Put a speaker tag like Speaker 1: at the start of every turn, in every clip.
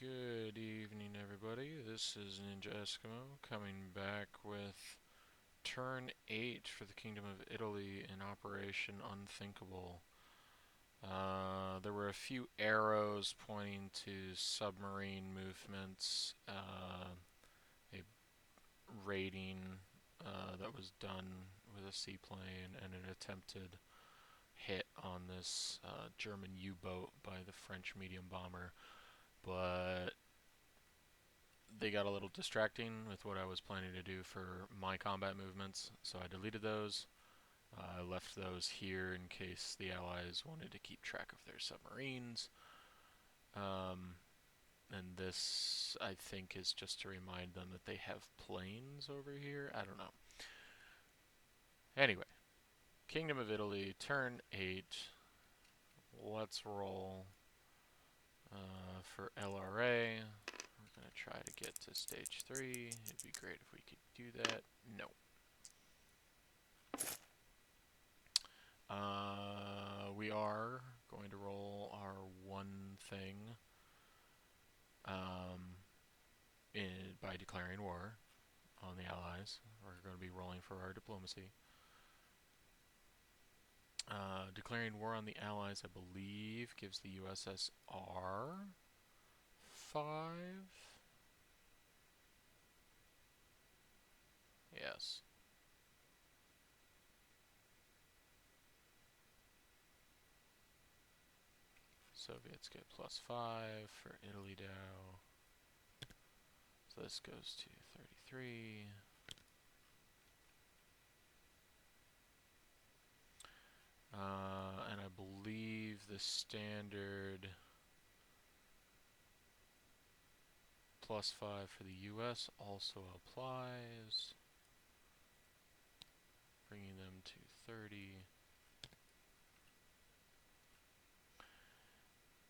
Speaker 1: Good evening, everybody. This is Ninja Eskimo coming back with Turn 8 for the Kingdom of Italy in Operation Unthinkable. There were a few arrows pointing to submarine movements, a raiding that was done with a seaplane, and an attempted hit on this German U-boat by the French medium bomber. But they got a little distracting with what I was planning to do for my combat movements, so I deleted those. I left those here in case the Allies wanted to keep track of their submarines. And this, I think, is just to remind them that they have planes over here. I don't know. Anyway, Kingdom of Italy, turn 8. Let's roll for LRA. We're going to try to get to stage 3. It'd be great if we could do that. No. We are going to roll our one thing by declaring war on the Allies. We're going to be rolling for our diplomacy. Declaring war on the Allies, I believe, gives the USSR 5. Yes. Soviets get +5 for Italy Dow. So this goes to 33. And I believe the standard +5 for the US also applies, bringing them to 30.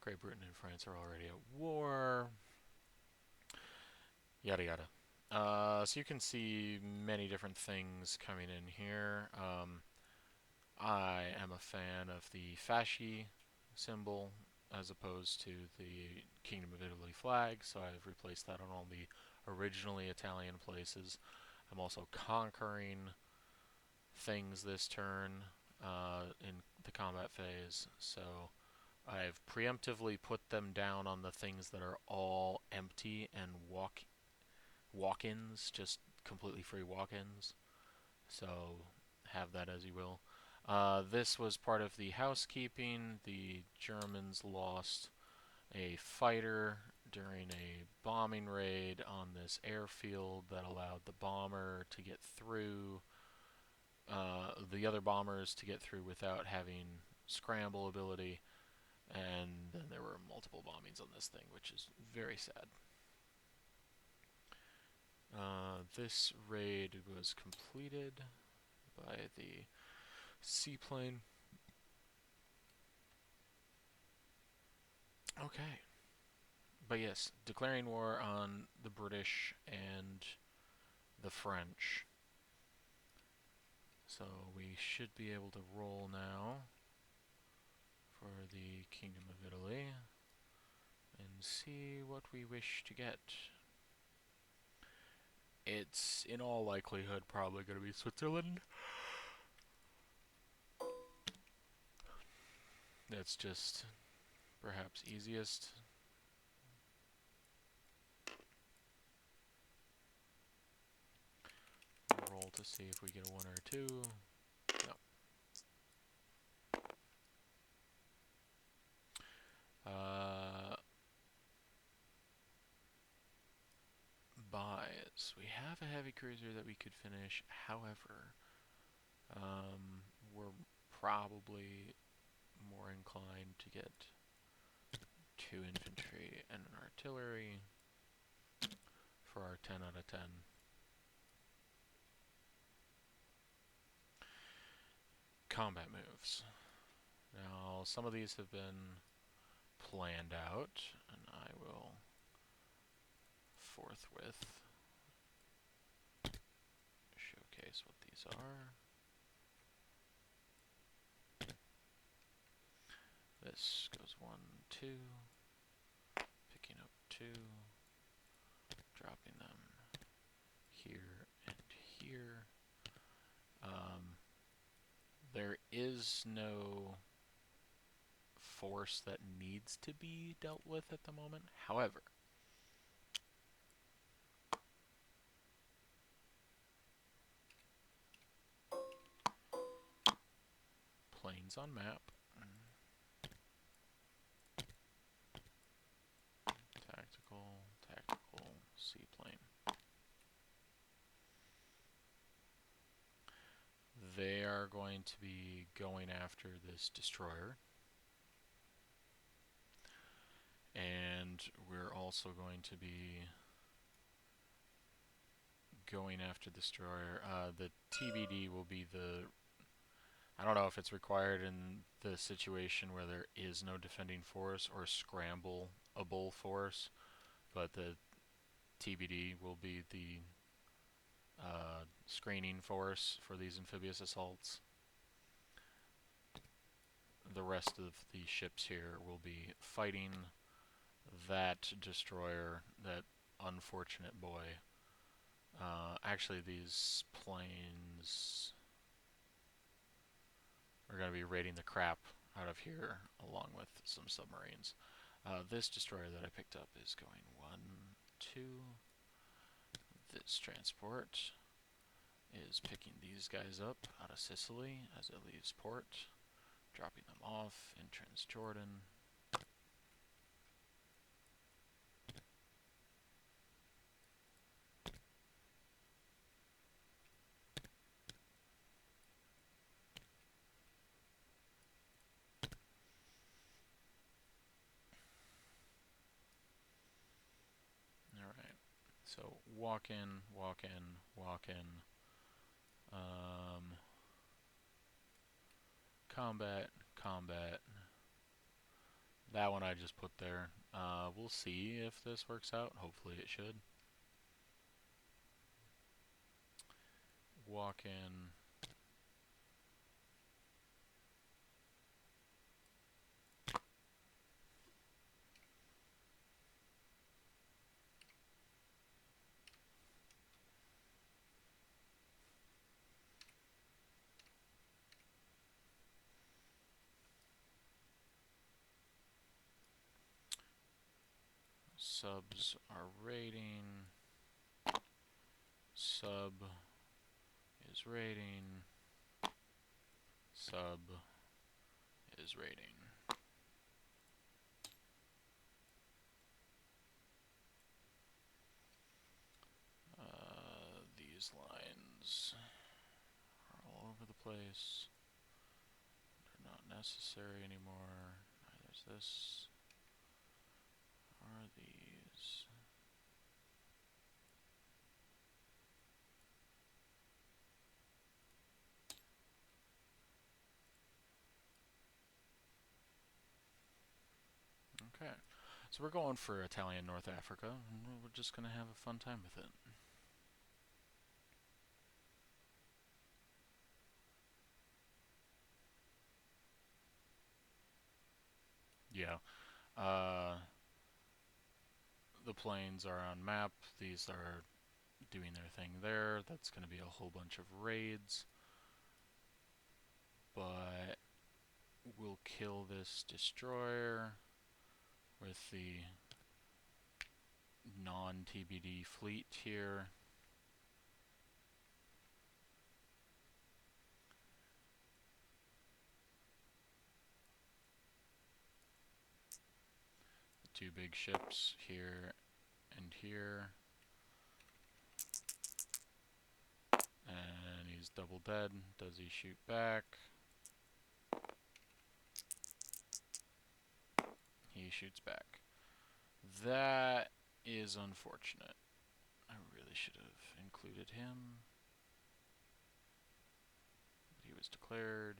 Speaker 1: Great Britain and France are already at war. Yada yada. So you can see many different things coming in here. I am a fan of the fasci symbol as opposed to the Kingdom of Italy flag, so I've replaced that on all the originally Italian places. I'm also conquering things this turn in the combat phase, so I've preemptively put them down on the things that are all empty and walk-ins, just completely free walk-ins. So have that as you will. This was part of the housekeeping. The Germans lost a fighter during a bombing raid on this airfield that allowed the bomber to get through, the other bombers to get through without having scramble ability, and then there were multiple bombings on this thing, which is very sad. This raid was completed by the seaplane. Okay. But yes, declaring war on the British and the French. So we should be able to roll now for the Kingdom of Italy and see what we wish to get. It's in all likelihood probably going to be Switzerland. That's just perhaps easiest. Roll to see if we get a 1 or a 2. No. Buys. We have a heavy cruiser that we could finish. However, we're probably more inclined to get 2 infantry and an artillery for our 10 out of 10. Combat moves. Now, some of these have been planned out, and I will forthwith showcase what these are. This goes 1, 2, picking up 2. is no force that needs to be dealt with at the moment. However, planes on map. Tactical, seaplane. They are going to be going after this destroyer. And we're also going to be going after the destroyer. The TBD will be the... I don't know if it's required in the situation where there is no defending force or scramble-able force, but the TBD will be the screening force for these amphibious assaults. The rest of the ships here will be fighting that destroyer, that unfortunate boy. Actually, these planes are going to be raiding the crap out of here, along with some submarines. This destroyer that I picked up is going 1, 2. This transport is picking these guys up out of Sicily as it leaves port, dropping them off in Transjordan. Alright, so walk in, walk in, walk in. Combat, combat. That one I just put there. We'll see if this works out. Hopefully it should. Walk in. Subs are raiding. Sub is raiding. Sub is raiding. These lines are all over the place. They're not necessary anymore. There's this. Are these? Okay, so we're going for Italian North Africa, and we're just going to have a fun time with it. Yeah. The planes are on map. These are doing their thing there. That's going to be a whole bunch of raids. But we'll kill this destroyer with the non-TBD fleet here. The two big ships here and here. And he's double dead. Does he shoot back? He shoots back. That is unfortunate. I really should have included him. But he was declared.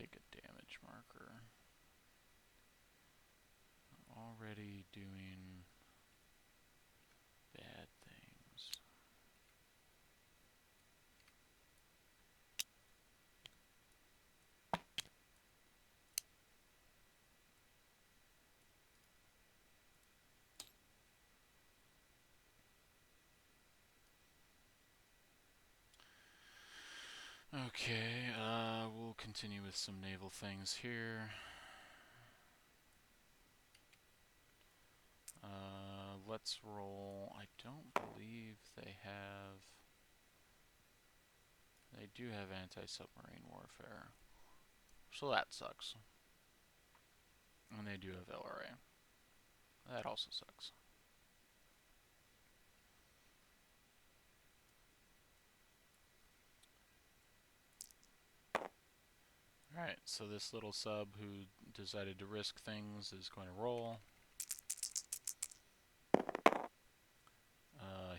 Speaker 1: take a damage marker. Already doing bad things. Okay, we'll continue with some naval things here. Let's roll. I don't believe they have... They do have anti-submarine warfare. So that sucks. And they do have LRA. That also sucks. Alright, so this little sub who decided to risk things is going to roll.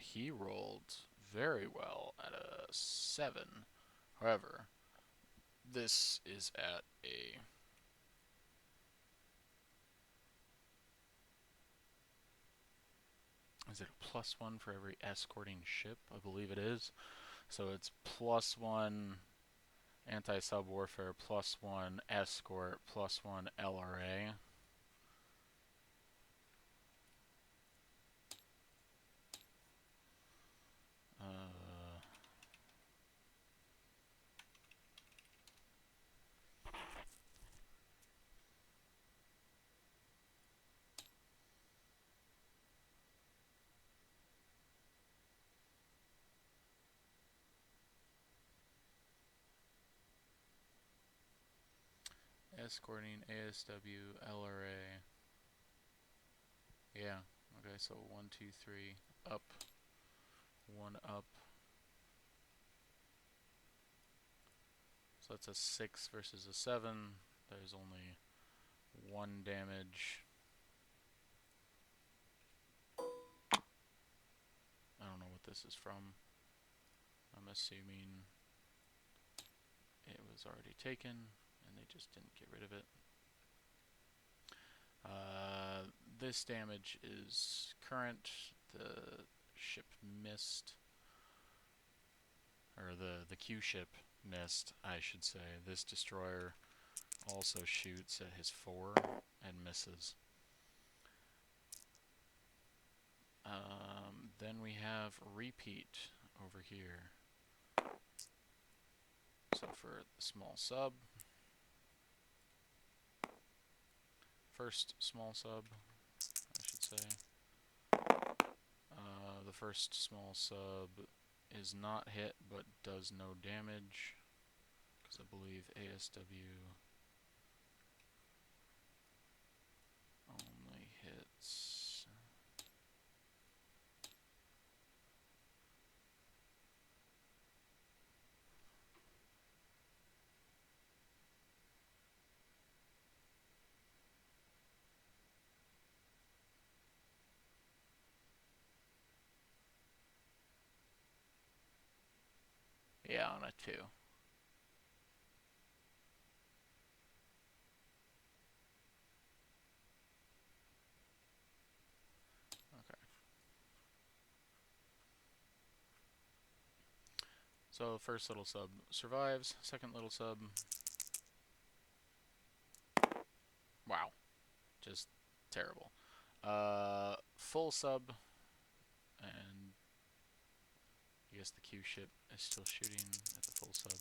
Speaker 1: He rolled very well at a 7. However, this is at a... Is it a +1 for every escorting ship? I believe it is. So it's +1 anti-sub warfare, +1 escort, +1 LRA. Escorting, ASW, LRA. Yeah, okay, so 1, 2, 3, up, 1 up. So that's a 6 versus a 7. There's only 1 damage. I don't know what this is from. I'm assuming it was already taken and they just didn't get rid of it. This damage is current. The ship missed, or the Q ship missed, I should say. This destroyer also shoots at his 4 and misses. Then we have repeat over here. So for the small sub, first small sub, I should say. The first small sub is not hit but does no damage, because I believe ASW only hits... Yeah, on a 2. Okay. So first little sub survives, second little sub... Wow. Just terrible. Full sub, and I guess the Q ship is still shooting at the full sub.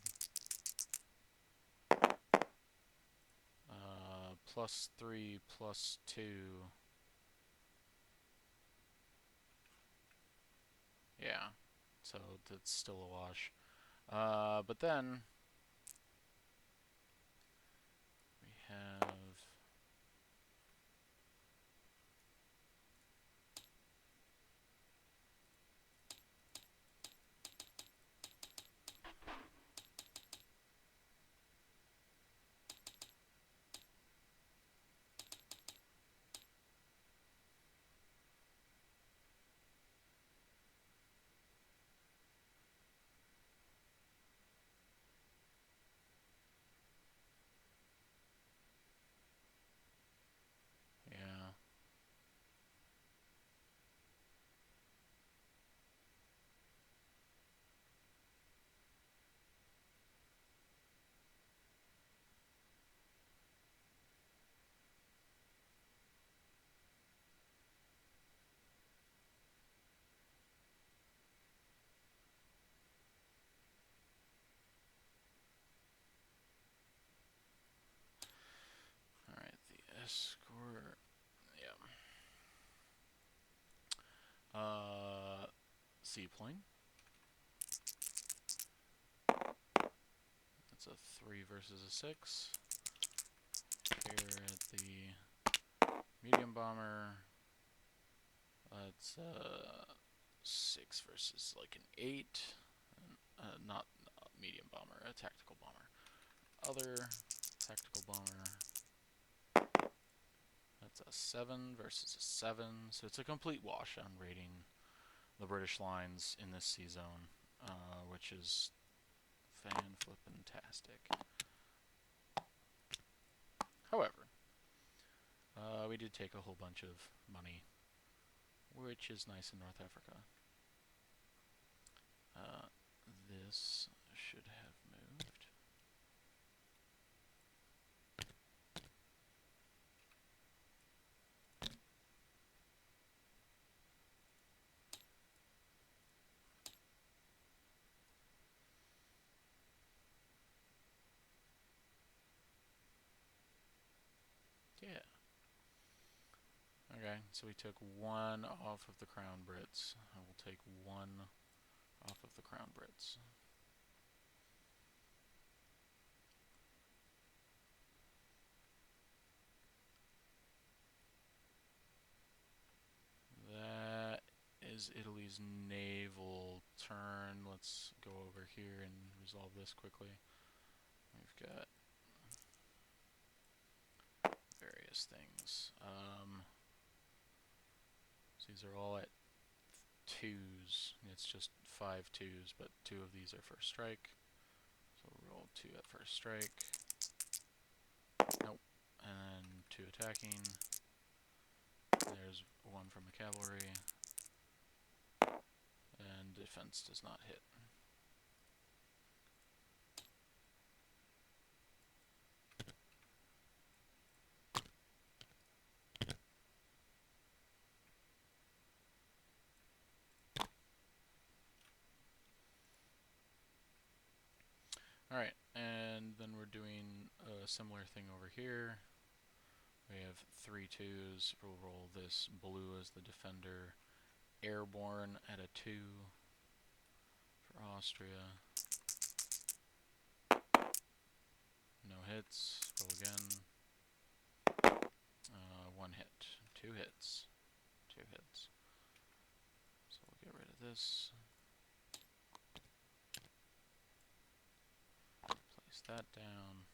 Speaker 1: +3, +2. Yeah, so that's still a wash. But then we have... seaplane. That's a 3 versus a 6. Here at the medium bomber, that's 6 versus like an 8. Not medium bomber, a tactical bomber. Other tactical bomber, that's a 7 versus a 7. So it's a complete wash on rating the British lines in this sea zone, which is fan-flippin-tastic. However, we did take a whole bunch of money, which is nice in North Africa. This should have moved. Yeah. Okay, so we took 1 off of the Crown Brits. I will take 1 off of the Crown Brits. That is Italy's naval turn. Let's go over here and resolve this quickly. We've got various things. So these are all at 2s. It's just 5 2s, but 2 of these are first strike. So we'll roll 2 at first strike. Nope. And then 2 attacking. There's 1 from the cavalry. And defense does not hit. Alright, and then we're doing a similar thing over here. We have 3 2s. We'll roll this blue as the defender. Airborne at a 2 for Austria. No hits. Roll again. 1 hit. 2 hits. 2 hits. So we'll get rid of this. Place that down.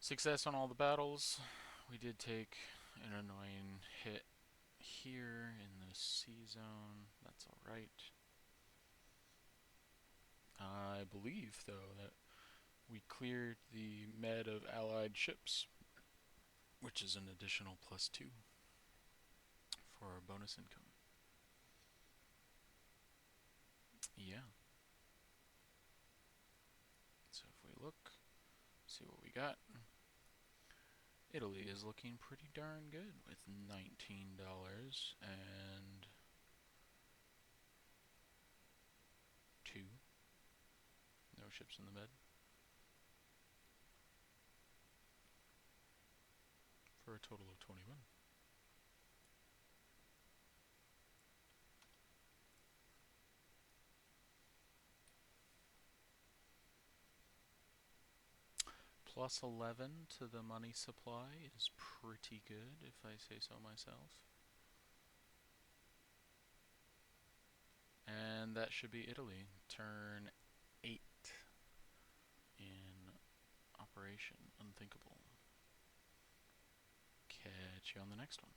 Speaker 1: Success on all the battles. We did take an annoying hit here in the sea zone. That's alright. I believe, though, that we cleared the med of allied ships, which is an additional +2 for our bonus income. Yeah. So if we look, see what we got. Italy is looking pretty darn good with $19 and 2. No ships in the med. For a total of 21. +11 to the money supply is pretty good, if I say so myself. And that should be Italy. Turn 8 in Operation Unthinkable. Catch you on the next one.